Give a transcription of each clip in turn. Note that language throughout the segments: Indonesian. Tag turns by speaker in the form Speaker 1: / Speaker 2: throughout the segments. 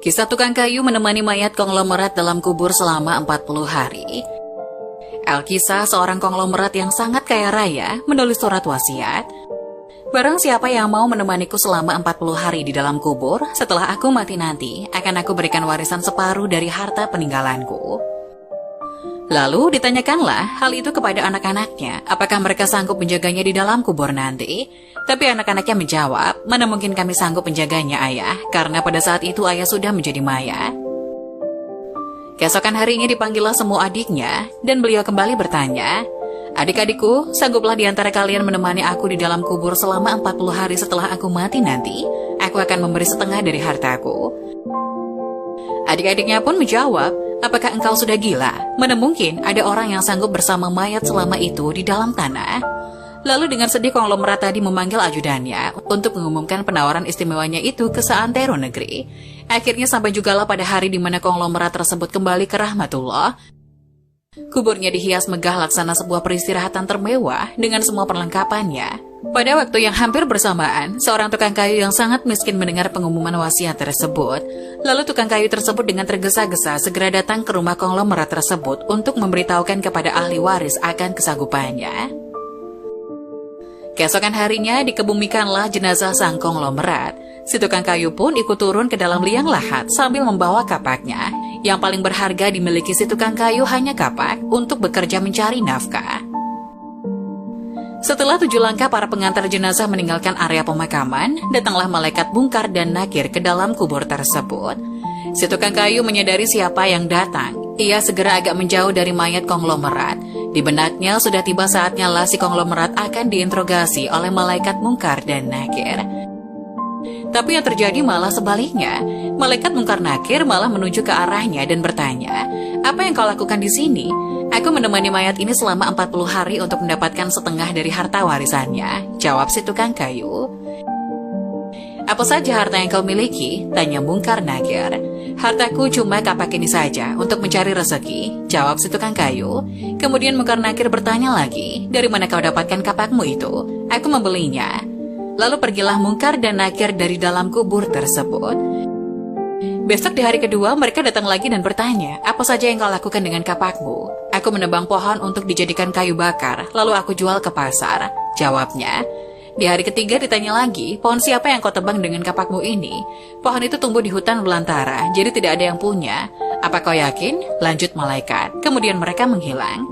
Speaker 1: Kisah tukang kayu menemani mayat konglomerat dalam kubur selama 40 hari. Alkisah, seorang konglomerat yang sangat kaya raya, menulis surat wasiat. Barang siapa yang mau menemaniku selama 40 hari di dalam kubur, setelah aku mati nanti, akan aku berikan warisan separuh dari harta peninggalanku. Lalu ditanyakanlah hal itu kepada anak-anaknya, apakah mereka sanggup menjaganya di dalam kubur nanti? Tapi anak-anaknya menjawab, mana mungkin kami sanggup menjaganya, ayah, karena pada saat itu ayah sudah menjadi mayat. Keesokan harinya dipanggillah semua adiknya, dan beliau kembali bertanya, adik-adikku, sangguplah di antara kalian menemani aku di dalam kubur selama 40 hari setelah aku mati nanti, aku akan memberi setengah dari hartaku. Adik-adiknya pun menjawab, apakah engkau sudah gila? Mana mungkin ada orang yang sanggup bersama mayat selama itu di dalam tanah? Lalu dengan sedih konglomerat tadi memanggil ajudannya untuk mengumumkan penawaran istimewanya itu ke seantero negeri. Akhirnya sampai jugalah pada hari di mana konglomerat tersebut kembali ke rahmatullah. Kuburnya dihias megah laksana sebuah peristirahatan termewah dengan semua perlengkapannya. Pada waktu yang hampir bersamaan, seorang tukang kayu yang sangat miskin mendengar pengumuman wasiat tersebut. Lalu tukang kayu tersebut dengan tergesa-gesa segera datang ke rumah konglomerat tersebut untuk memberitahukan kepada ahli waris akan kesanggupannya. Keesokan harinya dikebumikanlah jenazah sang konglomerat. Si tukang kayu pun ikut turun ke dalam liang lahat sambil membawa kapaknya. Yang paling berharga dimiliki si tukang kayu hanya kapak untuk bekerja mencari nafkah. Setelah 7 langkah para pengantar jenazah meninggalkan area pemakaman, datanglah malaikat Munkar dan Nakir ke dalam kubur tersebut. Si tukang kayu menyadari siapa yang datang. Ia segera agak menjauh dari mayat konglomerat. Di benaknya sudah tiba saatnya lah si konglomerat akan diinterogasi oleh malaikat Munkar dan Nakir. Tapi yang terjadi malah sebaliknya. Malaikat Munkar Nakir malah menuju ke arahnya dan bertanya, apa yang kau lakukan di sini? Aku menemani mayat ini selama 40 hari untuk mendapatkan setengah dari harta warisannya, jawab si tukang kayu. Apa saja harta yang kau miliki? Tanya Munkar Nakir. Hartaku cuma kapak ini saja untuk mencari rezeki, jawab si tukang kayu. Kemudian Munkar Nakir bertanya lagi, dari mana kau dapatkan kapakmu itu? Aku membelinya. Lalu pergilah Munkar dan Nakir dari dalam kubur tersebut. Besok di hari kedua mereka datang lagi dan bertanya, apa saja yang kau lakukan dengan kapakmu? Aku menebang pohon untuk dijadikan kayu bakar, lalu aku jual ke pasar, jawabnya. Di hari ketiga ditanya lagi, pohon siapa yang kau tebang dengan kapakmu ini? Pohon itu tumbuh di hutan belantara, jadi tidak ada yang punya. Apa kau yakin? Lanjut malaikat. Kemudian mereka menghilang.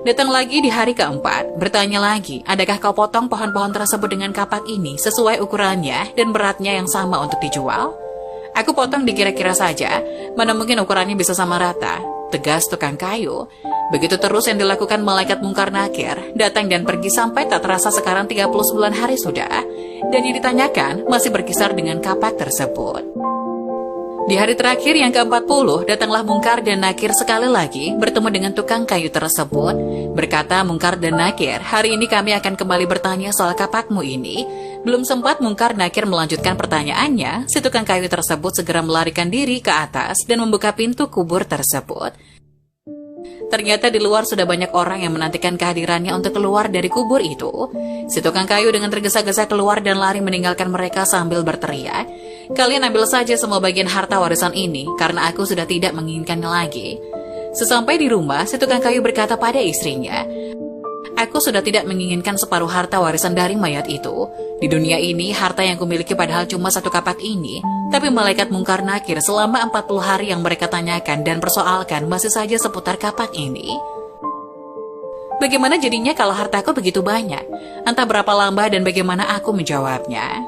Speaker 1: Datang lagi di hari keempat, bertanya lagi, adakah kau potong pohon-pohon tersebut dengan kapak ini sesuai ukurannya dan beratnya yang sama untuk dijual? Aku potong dikira-kira saja, mana mungkin ukurannya bisa sama rata, tegas tukang kayu. Begitu terus yang dilakukan malaikat Munkar Nakir, datang dan pergi sampai tak terasa sekarang 39 hari sudah. Dan yang ditanyakan masih berkisar dengan kapak tersebut. Di hari terakhir yang ke-40, datanglah Munkar dan Nakir sekali lagi bertemu dengan tukang kayu tersebut. Berkata Munkar dan Nakir, hari ini kami akan kembali bertanya soal kapakmu ini. Belum sempat Munkar Nakir melanjutkan pertanyaannya, si tukang kayu tersebut segera melarikan diri ke atas dan membuka pintu kubur tersebut. Ternyata di luar sudah banyak orang yang menantikan kehadirannya untuk keluar dari kubur itu. Si tukang kayu dengan tergesa-gesa keluar dan lari meninggalkan mereka sambil berteriak, kalian ambil saja semua bagian harta warisan ini, karena aku sudah tidak menginginkannya lagi. Sesampai di rumah, si tukang kayu berkata pada istrinya, aku sudah tidak menginginkan separuh harta warisan dari mayat itu. Di dunia ini, harta yang kumiliki padahal cuma 1 kapak ini. Tapi malaikat Munkar Nakir selama 40 hari yang mereka tanyakan dan persoalkan masih saja seputar kapak ini. Bagaimana jadinya kalau hartaku begitu banyak? Entah berapa lama dan bagaimana aku menjawabnya.